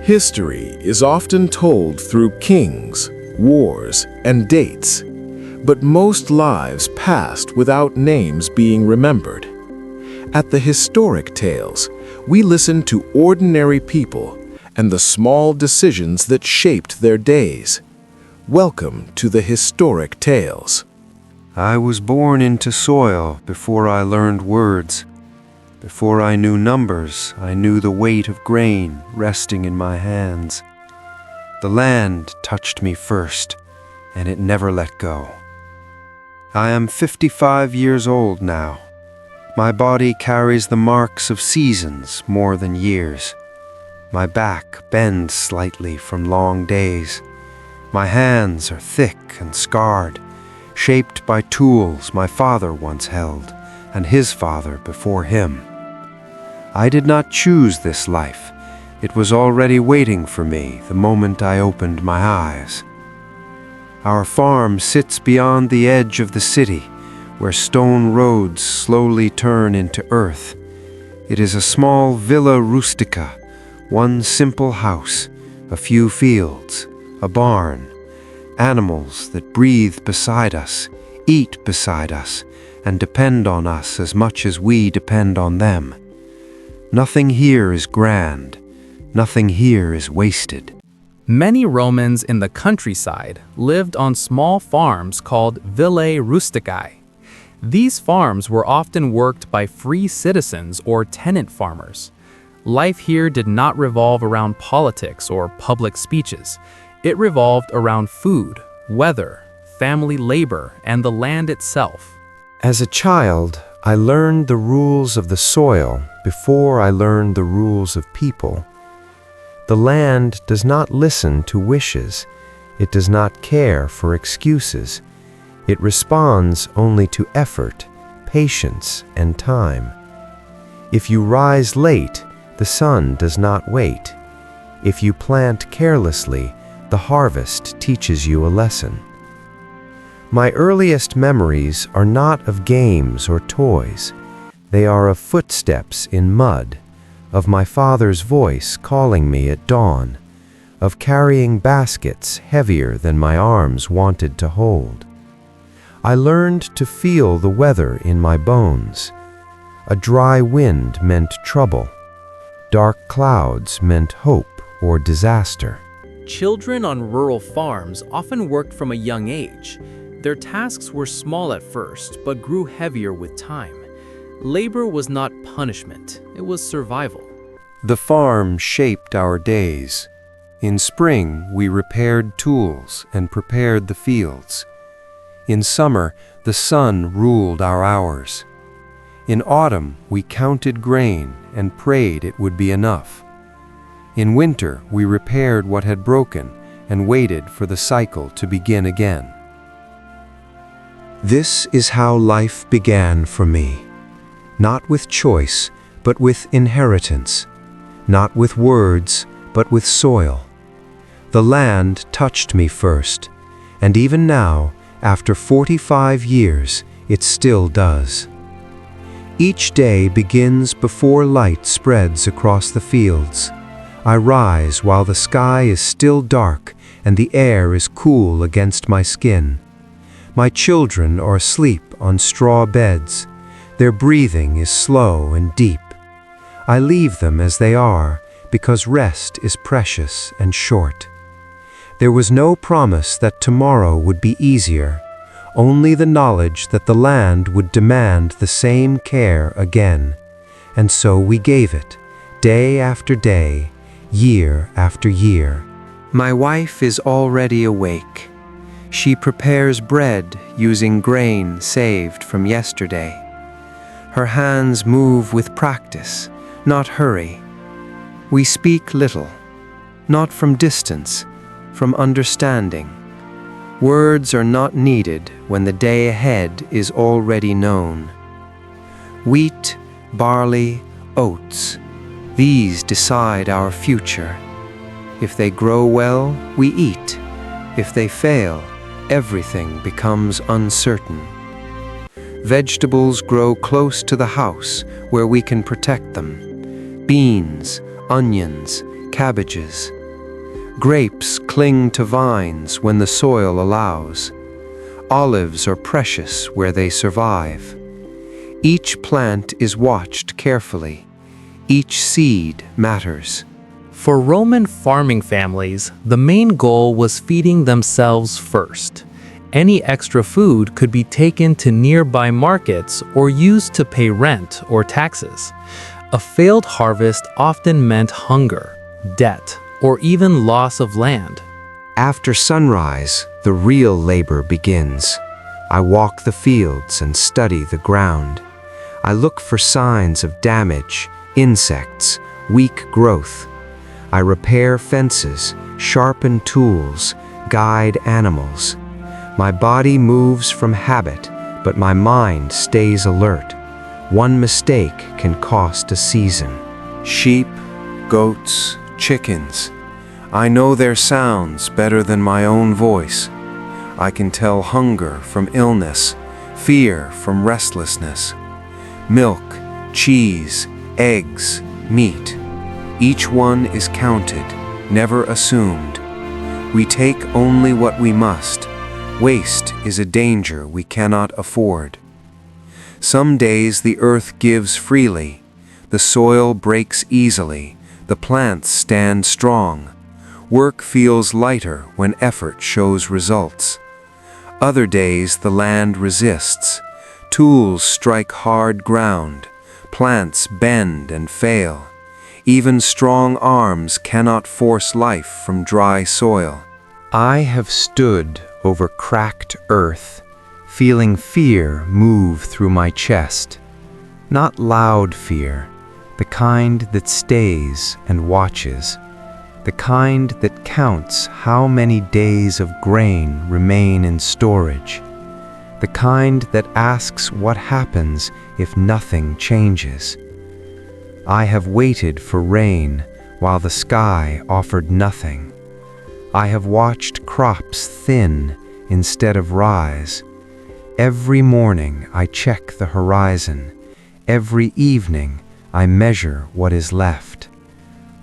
History is often told through kings, wars, and dates, but most lives passed without names being remembered. At the Historic Tales, we listen to ordinary people and the small decisions that shaped their days. Welcome to the Historic Tales. I was born into soil before I learned words. Before I knew numbers, I knew the weight of grain resting in my hands. The land touched me first, and it never let go. I am 55 years old now. My body carries the marks of seasons more than years. My back bends slightly from long days. My hands are thick and scarred, shaped by tools my father once held, and his father before him. I did not choose this life. It was already waiting for me the moment I opened my eyes. Our farm sits beyond the edge of the city, where stone roads slowly turn into earth. It is a small villa rustica, one simple house, a few fields, a barn, animals that breathe beside us, eat beside us, and depend on us as much as we depend on them. Nothing here is grand. Nothing here is wasted. Many Romans in the countryside lived on small farms called villae rusticae. These farms were often worked by free citizens or tenant farmers. Life here did not revolve around politics or public speeches. It revolved around food, weather, family labor, and the land itself. As a child, I learned the rules of the soil before I learned the rules of people. The land does not listen to wishes. It does not care for excuses. It responds only to effort, patience, and time. If you rise late, the sun does not wait. If you plant carelessly, the harvest teaches you a lesson. My earliest memories are not of games or toys. They are of footsteps in mud, of my father's voice calling me at dawn, of carrying baskets heavier than my arms wanted to hold. I learned to feel the weather in my bones. A dry wind meant trouble. Dark clouds meant hope or disaster. Children on rural farms often worked from a young age. Their tasks were small at first, but grew heavier with time. Labor was not punishment, it was survival. The farm shaped our days. In spring, we repaired tools and prepared the fields. In summer, the sun ruled our hours. In autumn, we counted grain and prayed it would be enough. In winter, we repaired what had broken and waited for the cycle to begin again. This is how life began for me. Not with choice, but with inheritance. Not with words, but with soil. The land touched me first, and even now, after 45 years, it still does. Each day begins before light spreads across the fields. I rise while the sky is still dark and the air is cool against my skin. My children are asleep on straw beds. Their breathing is slow and deep. I leave them as they are because rest is precious and short. There was no promise that tomorrow would be easier, only the knowledge that the land would demand the same care again. And so we gave it, day after day, year after year. My wife is already awake. She prepares bread using grain saved from yesterday. Her hands move with practice, not hurry. We speak little, not from distance, from understanding. Words are not needed when the day ahead is already known. Wheat, barley, oats, these decide our future. If they grow well, we eat. If they fail, everything becomes uncertain. Vegetables grow close to the house where we can protect them. Beans, onions, cabbages, Grapes cling to vines when the soil allows. Olives are precious where they survive. Each plant is watched carefully. Each seed matters. For Roman farming families, the main goal was feeding themselves first. Any extra food could be taken to nearby markets or used to pay rent or taxes. A failed harvest often meant hunger, debt, or even loss of land. After sunrise, the real labor begins. I walk the fields and study the ground. I look for signs of damage, insects, weak growth. I repair fences, sharpen tools, guide animals. My body moves from habit, but my mind stays alert. One mistake can cost a season. Sheep, goats, chickens. I know their sounds better than my own voice. I can tell hunger from illness, fear from restlessness. Milk, cheese, eggs, meat. Each one is counted, never assumed. We take only what we must. Waste is a danger we cannot afford. Some days the earth gives freely. The soil breaks easily. The plants stand strong. Work feels lighter when effort shows results. Other days the land resists. Tools strike hard ground. Plants bend and fail. Even strong arms cannot force life from dry soil. I have stood over cracked earth, feeling fear move through my chest. Not loud fear, the kind that stays and watches. The kind that counts how many days of grain remain in storage. The kind that asks what happens if nothing changes. I have waited for rain while the sky offered nothing. I have watched crops thin instead of rise. Every morning I check the horizon. Every evening I measure what is left.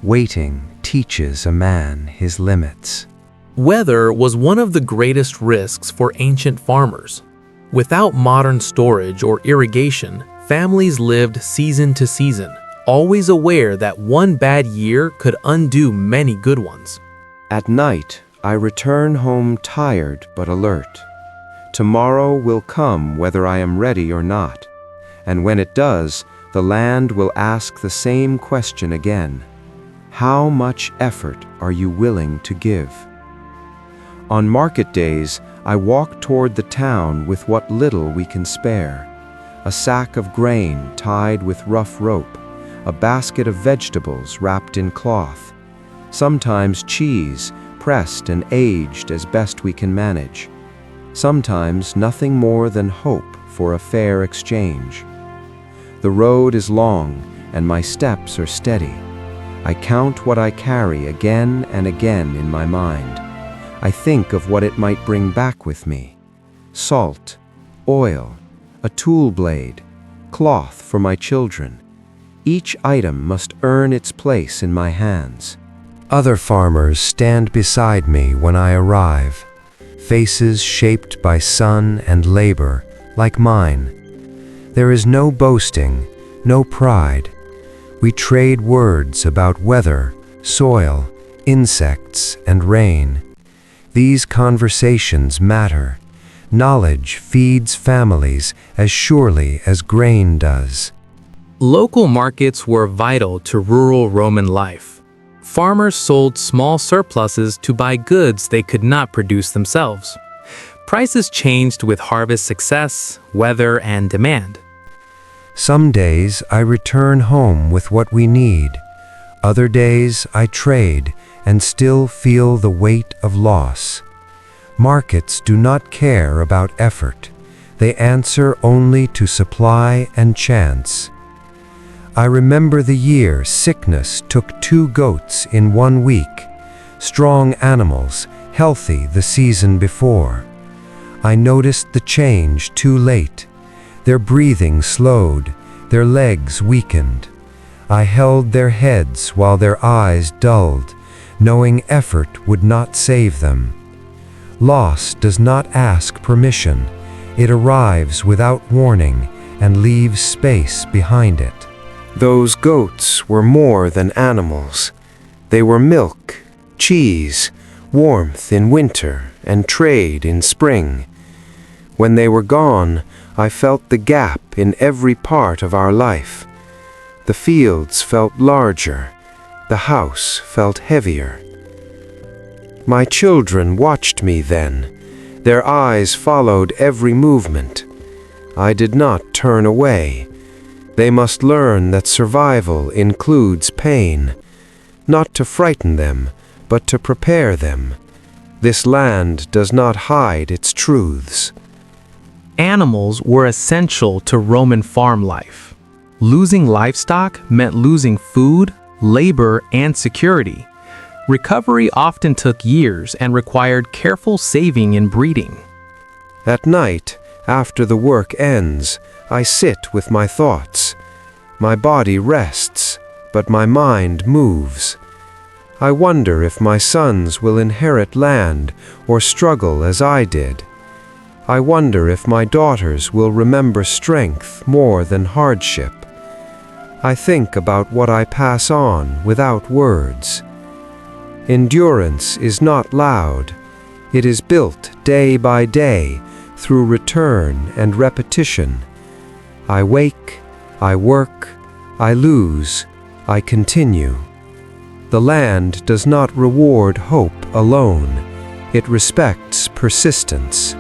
Waiting teaches a man his limits. Weather was one of the greatest risks for ancient farmers. Without modern storage or irrigation, families lived season to season, always aware that one bad year could undo many good ones. At night, I return home tired but alert. Tomorrow will come whether I am ready or not. And when it does, the land will ask the same question again. How much effort are you willing to give? On market days, I walk toward the town with what little we can spare. A sack of grain tied with rough rope, a basket of vegetables wrapped in cloth, sometimes cheese, pressed and aged as best we can manage, sometimes nothing more than hope for a fair exchange. The road is long and my steps are steady. I count what I carry again and again in my mind. I think of what it might bring back with me. Salt, oil, a tool blade, cloth for my children. Each item must earn its place in my hands. Other farmers stand beside me when I arrive, faces shaped by sun and labor, like mine. There is no boasting, no pride. We trade words about weather, soil, insects, and rain. These conversations matter. Knowledge feeds families as surely as grain does. Local markets were vital to rural Roman life. Farmers sold small surpluses to buy goods they could not produce themselves. Prices changed with harvest success, weather, and demand. Some days I return home with what we need. Other days I trade and still feel the weight of loss. Markets do not care about effort. They answer only to supply and chance. I remember the year sickness took 2 goats in 1 week, strong animals, healthy the season before. I noticed the change too late. Their breathing slowed, their legs weakened. I held their heads while their eyes dulled. knowing effort would not save them. Loss does not ask permission. It arrives without warning and leaves space behind it. Those goats were more than animals. They were milk, cheese, warmth in winter, and trade in spring. When they were gone, I felt the gap in every part of our life. The fields felt larger. The house felt heavier. My children watched me then. Their eyes followed every movement. I did not turn away. They must learn that survival includes pain, not to frighten them, but to prepare them. This land does not hide its truths. Animals were essential to Roman farm life. Losing livestock meant losing food, labor, and security. Recovery often took years and required careful saving and breeding. At night, after the work ends, I sit with my thoughts. My body rests, but my mind moves. I wonder if my sons will inherit land or struggle as I did. I wonder if my daughters will remember strength more than hardship. I think about what I pass on without words. Endurance is not loud. It is built day by day through return and repetition. I wake, I work, I lose, I continue. The land does not reward hope alone. It respects persistence.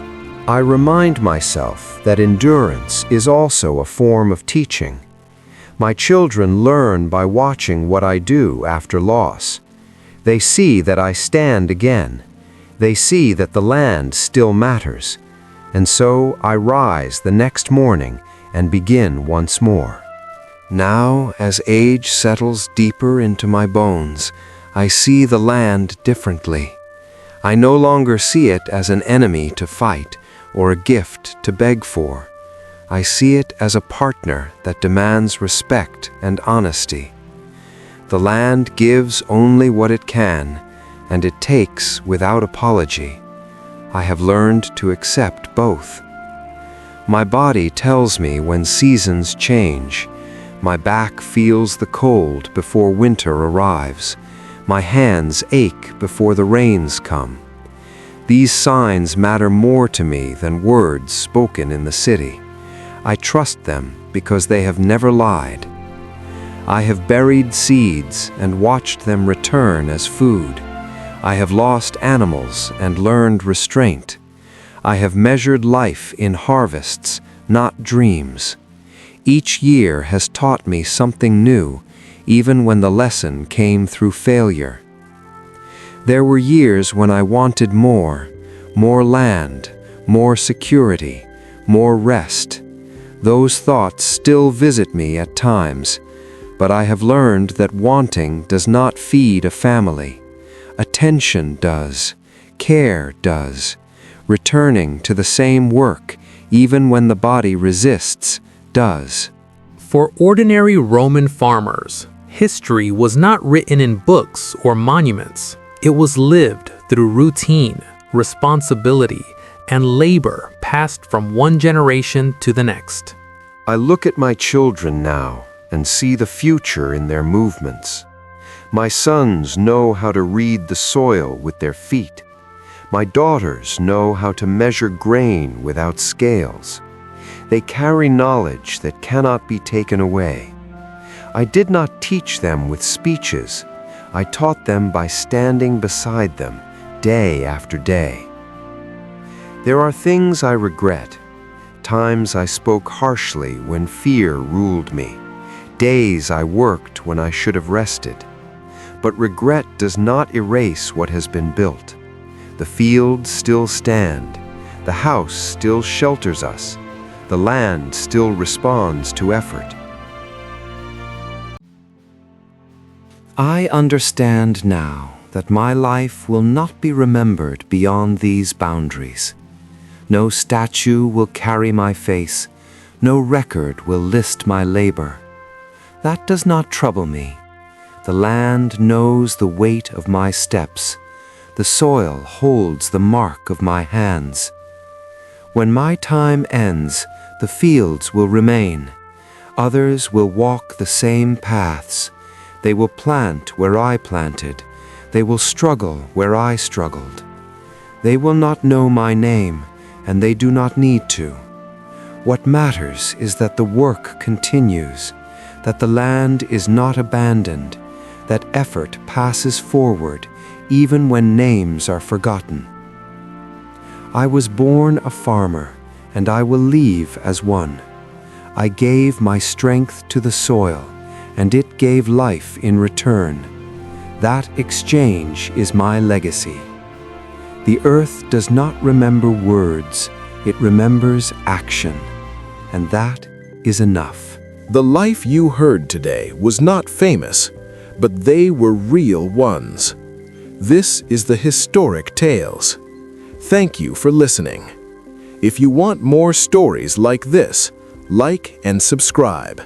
I remind myself that endurance is also a form of teaching. My children learn by watching what I do after loss. They see that I stand again. They see that the land still matters. And so I rise the next morning and begin once more. Now, as age settles deeper into my bones, I see the land differently. I no longer see it as an enemy to fight or a gift to beg for. I see it as a partner that demands respect and honesty. The land gives only what it can, and it takes without apology. I have learned to accept both. My body tells me when seasons change. My back feels the cold before winter arrives. My hands ache before the rains come. These signs matter more to me than words spoken in the city. I trust them because they have never lied. I have buried seeds and watched them return as food. I have lost animals and learned restraint. I have measured life in harvests, not dreams. Each year has taught me something new, even when the lesson came through failure. There were years when I wanted more land, more security, more rest. Those thoughts still visit me at times, but I have learned that wanting does not feed a family. Attention does, care does. Returning to the same work, even when the body resists, does. For ordinary Roman farmers, history was not written in books or monuments. It was lived through routine, responsibility, and labor passed from one generation to the next. I look at my children now and see the future in their movements. My sons know how to read the soil with their feet. My daughters know how to measure grain without scales. They carry knowledge that cannot be taken away. I did not teach them with speeches. I taught them by standing beside them, day after day. There are things I regret, times I spoke harshly when fear ruled me, days I worked when I should have rested. But regret does not erase what has been built. The fields still stand, the house still shelters us, the land still responds to effort. I understand now that my life will not be remembered beyond these boundaries. No statue will carry my face, no record will list my labor. That does not trouble me. The land knows the weight of my steps. The soil holds the mark of my hands. When my time ends, the fields will remain. Others will walk the same paths. They will plant where I planted. They will struggle where I struggled. They will not know my name, and they do not need to. What matters is that the work continues, that the land is not abandoned, that effort passes forward even when names are forgotten. I was born a farmer, and I will leave as one. I gave my strength to the soil, and it gave life in return. That exchange is my legacy. The earth does not remember words, it remembers action, and that is enough. The life you heard today was not famous, but they were real ones. This is the Historic Tales. Thank you for listening. If you want more stories like this, like and subscribe.